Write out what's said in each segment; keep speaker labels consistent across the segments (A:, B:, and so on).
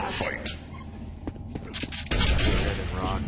A: Fight.
B: Rock.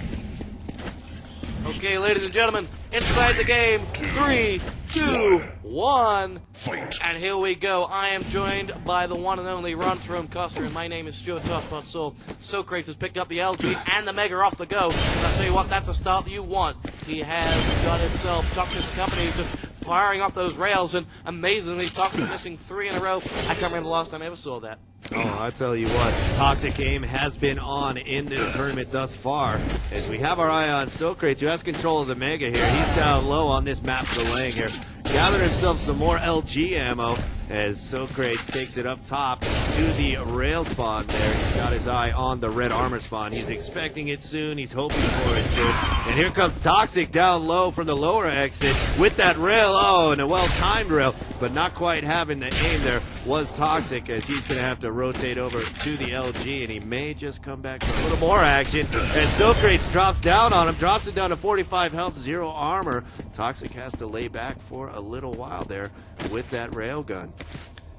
C: Okay, ladies and gentlemen, inside the game, 3, 2, 1,
A: Fight.
C: and here we go. I am joined by the one and only Ron Thronecaster, and my name is Stuart Tosspot Saul. Socrates has picked up the LG and the Mega off the go, and I'll tell you what, that's a start that you want. He has got himself Toxic Company just firing up those rails, and amazingly, Toxic missing 3 in a row. I can't remember the last time I ever saw that.
B: Oh, I tell you what, Toxic aim has been on in this tournament thus far, as we have our eye on Socrates, who has control of the Mega here. He's down low on this map delaying here. Gathered himself some more LG ammo as Socrates takes it up top to the rail spawn there. He's got his eye on the red armor spawn. He's expecting it soon. He's hoping for it soon. And here comes Toxic down low from the lower exit with that rail. Oh, and a well-timed rail, but not quite having the aim there was Toxic, as he's going to have to rotate over to the LG, and he may just come back for a little more action. And Socrates drops down on him, drops it down to 45 health, 0 armor. Toxic has to lay back for a little while there with that railgun.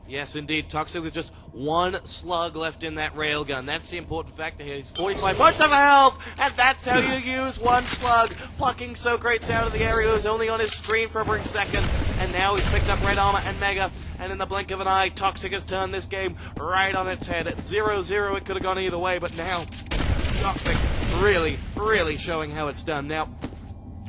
C: Yes, indeed. Toxic with just 1 slug left in that railgun. That's the important factor here. He's 45 points of health, and that's how you use 1 slug. Plucking Socrates out of the area, who's only on his screen for a brief second, and now he's picked up red armor and Mega, and in the blink of an eye, Toxic has turned this game right on its head. At 0-0, it could have gone either way, but now Toxic really, really showing how it's done. Now,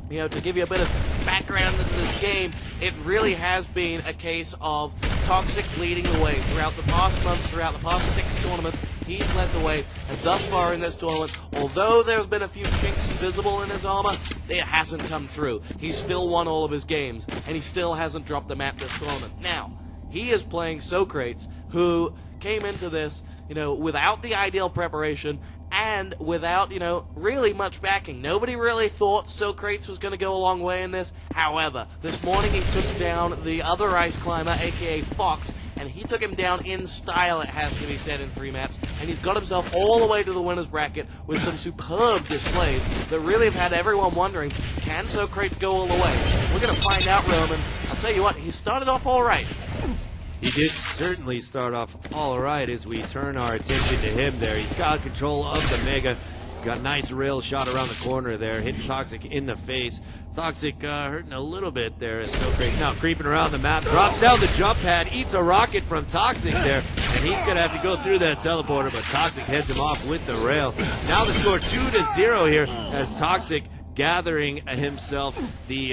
C: you know, to give you a bit of background into this game, it really has been a case of Toxic leading the way throughout the past months, throughout the past 6 tournaments. He's led the way, and thus far in this tournament, although there's been a few chinks visible in his armor, it hasn't come through. He's still won all of his games, and he still hasn't dropped the map this tournament. Now, he is playing Socrates, who came into this, you know, without the ideal preparation, and without, you know, really much backing. Nobody really thought Socrates was going to go a long way in this. However, this morning he took down the other ice climber, aka Fox, and he took him down in style, it has to be said, in 3 maps, and he's got himself all the way to the winner's bracket with some superb displays that really have had everyone wondering, can Socrates go all the way? We're going to find out, Roman. I'll tell you what, he started off all right.
B: He did certainly start off all right as we turn our attention to him there. He's got control of the Mega. Got a nice rail shot around the corner there, hitting Toxic in the face. Toxic hurting a little bit there as Socrates now creeping around the map. Drops down the jump pad, eats a rocket from Toxic there, and he's going to have to go through that teleporter, but Toxic heads him off with the rail. Now the score 2-0 here as Toxic gathering himself the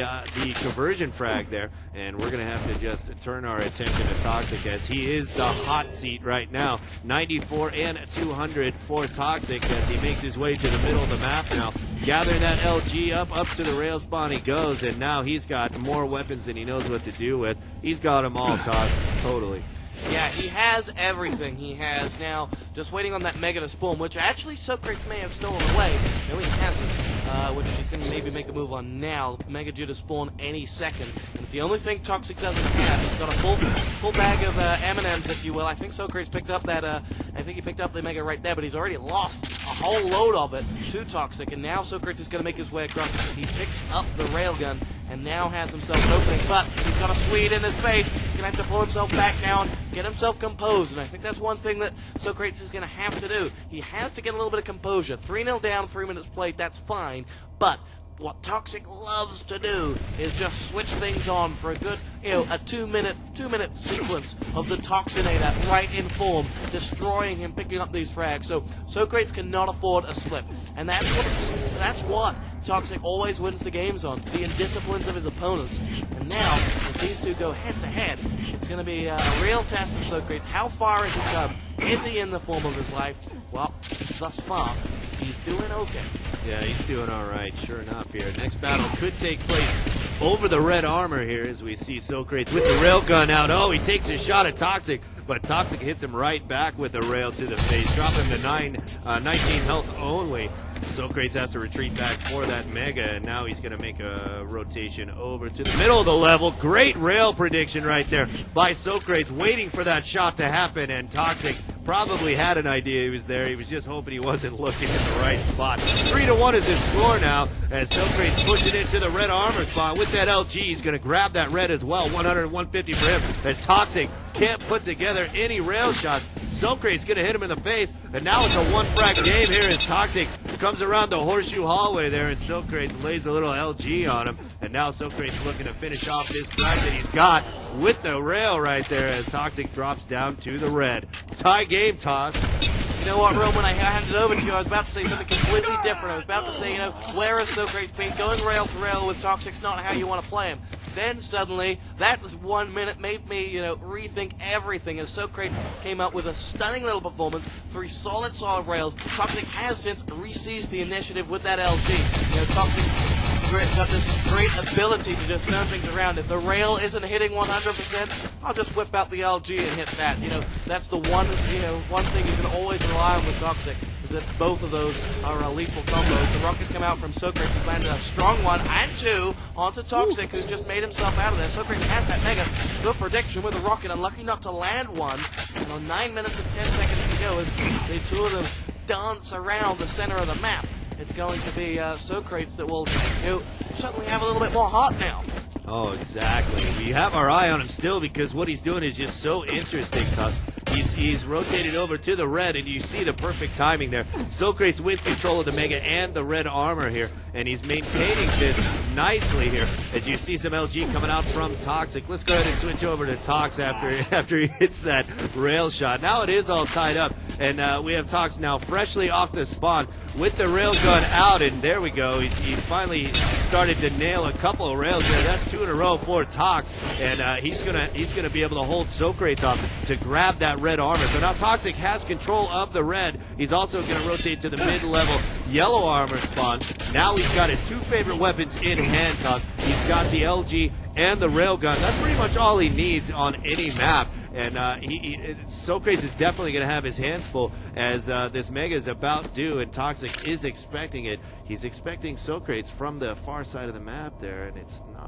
B: conversion frag there, and we're going to have to just turn our attention to Toxic as he is the hot seat right now. 94 and 200 for Toxic as he makes his way to the middle of the map now. Gathering that LG up to the rail spawn he goes, and now he's got more weapons than he knows what to do with. He's got them all tossed, totally.
C: Yeah, he has everything. He has now just waiting on that Mega to spawn, which actually Socrates may have stolen away. No, he hasn't, which he's going to maybe make a move on now. Mega due to spawn any second. And it's the only thing Toxic doesn't have. He's got a full bag of M&Ms, if you will. I think Socrates picked up that, I think he picked up the Mega right there, but he's already lost a whole load of it to Toxic, and now Socrates is going to make his way across. He picks up the railgun and now has himself an opening, but he's got a Swede in his face. He's going to have to pull himself back now and get himself composed, and I think that's one thing that Socrates is going to have to do. He has to get a little bit of composure. 3-0 down, 3 minutes played, that's fine, but what Toxic loves to do is just switch things on for a good, you know, a 2-minute sequence of the Toxinator right in form, destroying him, picking up these frags. So Socrates cannot afford a slip, and that's what Toxic always wins the games on, the indisciplines of his opponents. And now, if these two go head-to-head, it's going to be a real test of Socrates. How far has he come? Is he in the form of his life? Well, thus far, he's doing okay.
B: Yeah, he's doing all right, sure enough here. Next battle could take place over the red armor here as we see Socrates with the railgun out. Oh, he takes a shot at Toxic, but Toxic hits him right back with the rail to the face, dropping him to 19 health only. Socrates has to retreat back for that Mega, and now he's going to make a rotation over to the middle of the level. Great rail prediction right there by Socrates, waiting for that shot to happen, and Toxic probably had an idea he was there. He was just hoping he wasn't looking in the right spot. 3-1 is his score now, as Socrates pushes it into the red armor spot. With that LG, he's going to grab that red as well. 100 and 150 for him, as Toxic can't put together any rail shots. Socrates gonna hit him in the face, and now it's a 1-frag game here as Toxic comes around the horseshoe hallway there, and Socrates lays a little LG on him, and now Socrates looking to finish off this frag that he's got with the rail right there as Toxic drops down to the red. Tie game, Toss.
C: You know what, Ron, when I handed it over to you, I was about to say something completely different. I was about to say, where is Socrates been? Going rail to rail with Toxic's not how you want to play him. Then suddenly, that 1 minute made me, rethink everything as Socrates came up with a stunning little performance, 3 solid rails. Toxic has since re-seized the initiative with that LG. Toxic's got this great ability to just turn things around. If the rail isn't hitting 100%, I'll just whip out the LG and hit that. That's the one thing you can always rely on with Toxic, is that both of those are lethal combos. The rockets come out from Socrates, who's landed a strong 1 and 2 onto Toxic, who's just made himself out of there. Socrates has that mega. Good prediction with the rocket, unlucky not to land one. And on 9 minutes and 10 seconds to go, as the two of them dance around the center of the map, it's going to be Socrates that will suddenly have a little bit more heart now.
B: Oh, exactly. We have our eye on him still because what he's doing is just so interesting, Tuss. He's rotated over to the red, and you see the perfect timing there. Socrates with control of the Mega and the red armor here, and he's maintaining this nicely here. As you see some LG coming out from Toxic. Let's go ahead and switch over to Tox after he hits that rail shot. Now it is all tied up, and we have Tox now freshly off the spawn with the rail gun out, and there we go. He's finally started to nail a couple of rails there. That's 2 in a row for Tox, and he's gonna be able to hold Socrates up to grab that red armor. So now Toxic has control of the red. He's also going to rotate to the mid-level yellow armor spawn. Now he's got his 2 favorite weapons in hand, Tuck. He's got the LG and the railgun. That's pretty much all he needs on any map. And Socrates is definitely going to have his hands full as this Mega is about due, and Toxic is expecting it. He's expecting Socrates from the far side of the map there, and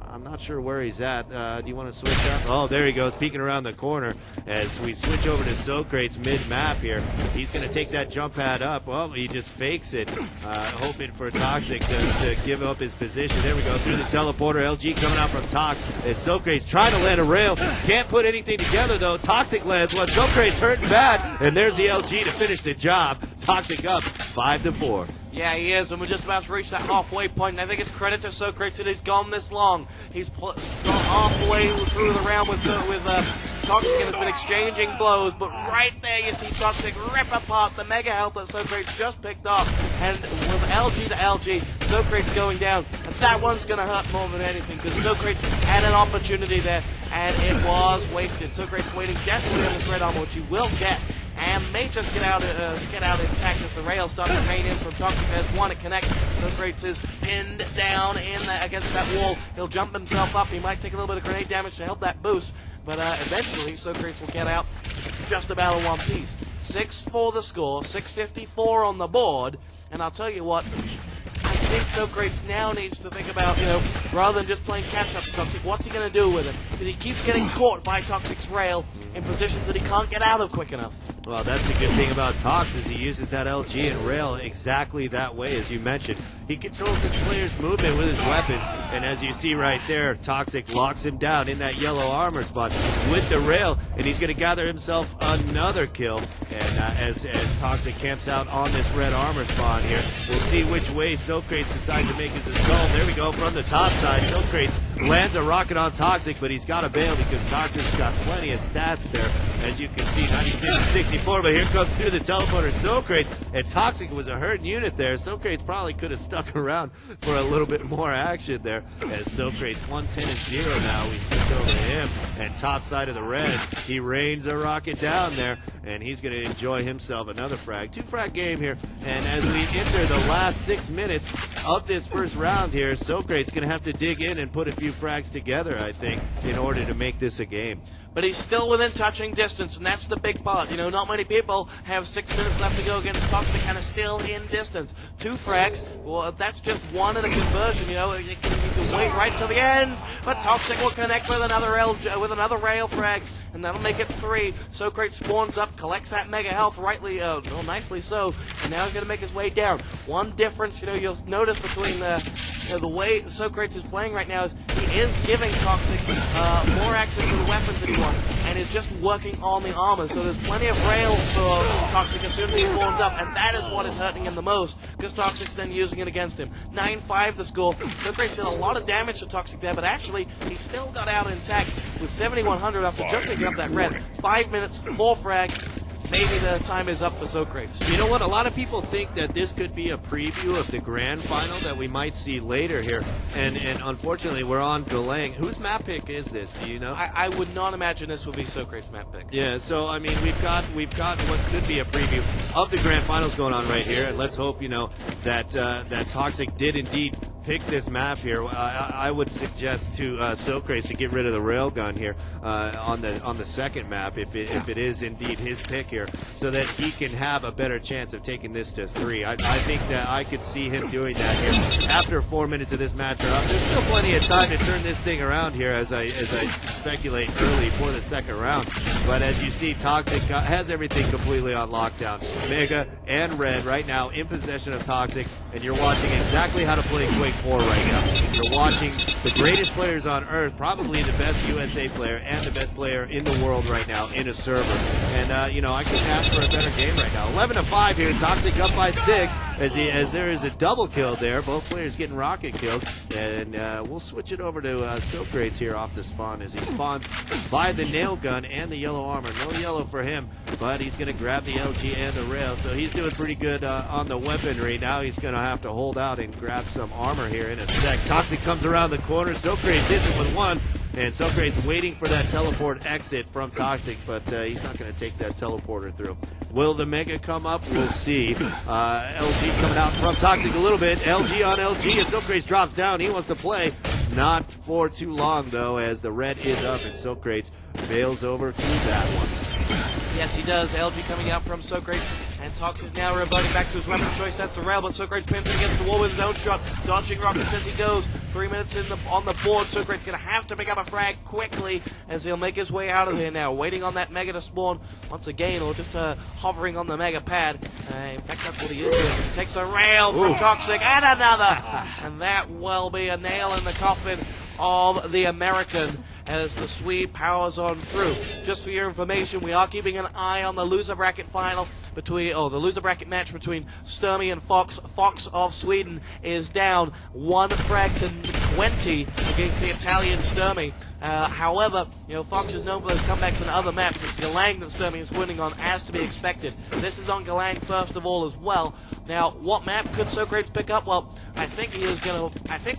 B: I'm not sure where he's at. Do you want to switch up? Oh, there he goes, peeking around the corner as we switch over to Socrates mid-map here. He's going to take that jump pad up. Well, he just fakes it, hoping for Toxic to give up his position. There we go, through the teleporter. LG coming out from Tox, and Socrates trying to land a rail. Can't put anything together, though. Toxic lands one. Socrates hurting bad, and there's the LG to finish the job. Toxic up 5-4.
C: Yeah, he is, and we're just about to reach that halfway point, and I think it's credit to Socrates that he's gone this long. He's gone halfway through the round with Toxic and has been exchanging blows, but right there you see Toxic rip apart the mega health that Socrates just picked up, and with LG to LG, Socrates going down, and that one's going to hurt more than anything, because Socrates had an opportunity there, and it was wasted. Socrates waiting desperately on this red armor, which he will get, and may just get out intact as the rails start to rain in from Toxic. There's one to connect. Socrates is pinned down against that wall. He'll jump himself up. He might take a little bit of grenade damage to help that boost, but eventually Socrates will get out just about in one piece. 6-4 the score, 6:54 on the board, and I'll tell you what, I think Socrates now needs to think about, rather than just playing catch-up to Toxic, what's he going to do with him? Because he keeps getting caught by Toxic's rail in positions that he can't get out of quick enough.
B: Well, that's the good thing about Tox is he uses that LG and rail exactly that way, as you mentioned. He controls his player's movement with his weapon, and as you see right there, Toxic locks him down in that yellow armor spot with the rail, and he's going to gather himself another kill. And as Toxic camps out on this red armor spawn here, we'll see which way Socrates decides to make his assault. There we go, from the top side, Socrates lands a rocket on Toxic, but he's got to bail because Toxic's got plenty of stats there. As you can see, 96-64, but here comes through the teleporter Socrates, and Toxic was a hurt unit there. Socrates probably could have stuck around for a little bit more action there. As Socrates 110-0 now, we switch over to him, and top side of the red, he rains a rocket down there, and he's going to enjoy himself another frag. 2-frag game here, and as we enter the last 6 minutes of this first round here, Socrates going to have to dig in and put a few frags together, I think, in order to make this a game.
C: But he's still within touching distance, and that's the big part. Not many people have 6 minutes left to go against Toxic and are still in distance. 2 frags, well, that's just one in a conversion, you can wait right till the end, but Toxic will connect with another rail frag, and that'll make it 3. Socrates spawns up, collects that mega health nicely so, and now he's going to make his way down. One difference, you'll notice between the way Socrates is playing right now is he is giving Toxic more access to the weapons that he wants, and is just working on the armor. So there's plenty of rails for Toxic as soon as he forms up, and that is what is hurting him the most, because Toxic's then using it against him. 9-5 the score. Socrates did a lot of damage to Toxic there, but actually he still got out intact with 7,100 after just picking up that red. 5 minutes, 4 frags. Maybe the time is up for Socrates.
B: You know what? A lot of people think that this could be a preview of the grand final that we might see later here. And unfortunately, we're on Galang. Whose map pick is this? Do you know?
C: I would not imagine this would be Socrates' map pick.
B: Yeah, so, I mean, we've got what could be a preview of the grand finals going on right here. And let's hope, that Toxic did indeed pick this map here. I would suggest to Socrates to get rid of the railgun here on the second map if it is indeed his pick here, so that he can have a better chance of taking this to 3. I think that I could see him doing that here after 4 minutes of this match. There's still plenty of time to turn this thing around here, as I speculate early for the second round. But as you see, Toxic has everything completely on lockdown. Mega and Red right now in possession of Toxic, and you're watching exactly how to play Quake 4 right now. You're watching the greatest players on Earth, probably the best USA player and the best player in the world right now in a server. And, I couldn't ask for a better game right now. 11-5 here, Toxic up by 6 as there is a double kill there. Both players getting rocket killed. And we'll switch it over to Socrates here off the spawn as he spawns by the nail gun and the yellow armor. No yellow for him, but he's going to grab the LG and the rail. So he's doing pretty good on the weaponry. Now he's going to have to hold out and grab some armor here in a sec. Toxic comes around the corner. Socrates hits it with 1. And Socrates waiting for that teleport exit from Toxic, but he's not going to take that teleporter through. Will the Mega come up? We'll see. LG coming out from Toxic a little bit. LG on LG, and Socrates drops down. He wants to play. Not for too long, though, as the red is up, and Socrates bails over to that one.
C: Yes, he does. LG coming out from Socrates. And Toxic now reverting back to his weapon choice. That's the rail, but Socrates pins it against the wall with his own shot. Dodging rockets as he goes. 3 minutes on the board. Socrates going to have to pick up a frag quickly as he'll make his way out of here now. Waiting on that Mega to spawn once again, or just hovering on the Mega pad. In fact, that's what he is doing. He takes a rail from Toxic and another. And that will be a nail in the coffin of the American as the SWE powers on through. Just for your information, we are keeping an eye on the loser bracket final the loser bracket match between Sturmy and Fox. Fox of Sweden is down 1 frag to 20 against the Italian Sturmy. However, Fox is known for those comebacks in other maps. It's Galang that Sturmy is winning on, as to be expected. This is on Galang first of all as well. Now, what map could Socrates pick up? Well, I think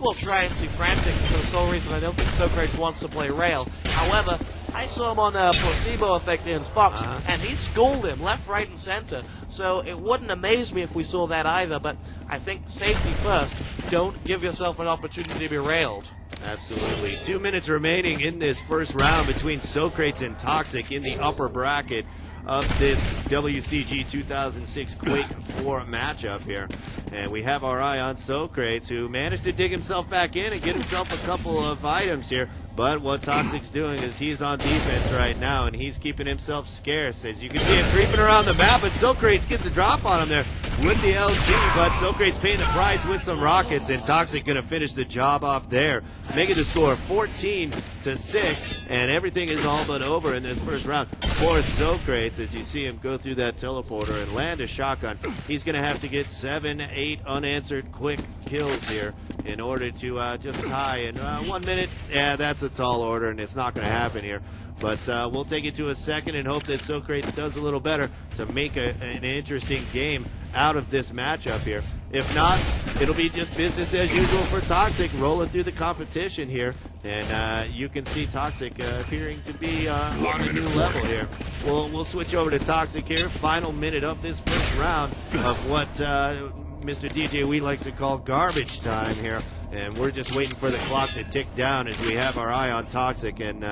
C: we'll try and see Frantic for the sole reason I don't think Socrates wants to play Rail. However, I saw him on a placebo effect against Fox, and he schooled him left, right, and center. So it wouldn't amaze me if we saw that either, but I think safety first. Don't give yourself an opportunity to be railed.
B: Absolutely. 2 minutes remaining in this first round between Socrates and Toxic in the upper bracket of this WCG 2006 Quake 4 matchup here. And we have our eye on Socrates, who managed to dig himself back in and get himself a couple of items here. But what Toxic's doing is he's on defense right now, and he's keeping himself scarce. As you can see him creeping around the map, but Socrates gets a drop on him there with the LG, but Socrates paying the price with some rockets, and Toxic going to finish the job off there, making the score 14-6, and everything is all but over in this first round for Socrates. As you see him go through that teleporter and land a shotgun, he's going to have to get 7-8 unanswered quick kills here in order to just tie in 1 minute. Yeah, that's a tall order, and it's not going to happen here. But we'll take it to a second and hope that Socrates does a little better to make an interesting game out of this matchup here. If not, it'll be just business as usual for Toxic, rolling through the competition here. And you can see Toxic appearing to be on a new level here. We'll switch over to Toxic here. Final minute of this first round of what Mr. DJ We likes to call garbage time here. And we're just waiting for the clock to tick down as we have our eye on Toxic. And,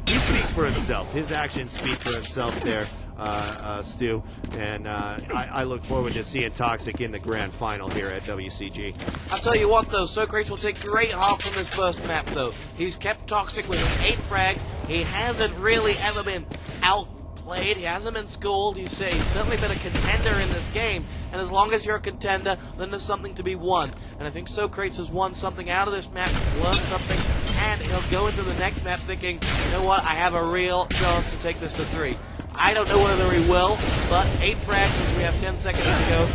B: he speaks for himself. His actions speak for himself there, Stu. And I look forward to seeing Toxic in the grand final here at WCG.
C: I'll tell you what, though, Socrates will take great heart from this first map, though. He's kept Toxic with an 8 frag. He hasn't really ever been outplayed played, he hasn't been schooled, he's certainly been a contender in this game, and as long as you're a contender, then there's something to be won. And I think Socrates has won something out of this map, learned something, and he'll go into the next map thinking, you know what, I have a real chance to take this to 3. I don't know whether he will, but 8 frags as we have 10 seconds to go.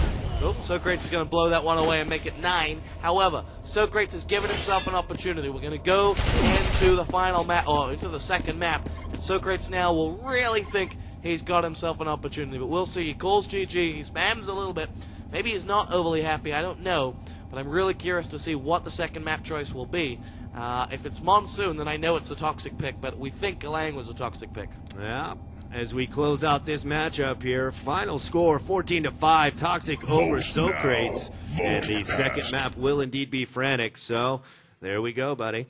C: Oh, Socrates is going to blow that one away and make it 9. However, Socrates has given himself an opportunity. We're going to go into the final map, or into the second map, and Socrates now will really think he's got himself an opportunity. But we'll see. He calls GG, he spams a little bit. Maybe he's not overly happy, I don't know. But I'm really curious to see what the second map choice will be. If it's Monsoon, then I know it's the toxic pick, but we think Galang was a toxic pick.
B: Yeah. As we close out this matchup here, final score 14-5, Toxic over Socrates, and the second map will indeed be Frantic. So there we go, buddy.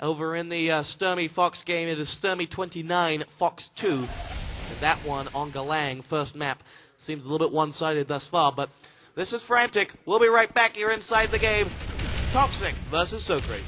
C: Over in the Sturmy Fox game, it is Sturmy 29, Fox 2. And that one on Galang, first map, seems a little bit one-sided thus far, but this is Frantic. We'll be right back here inside the game. Toxic versus Socrates.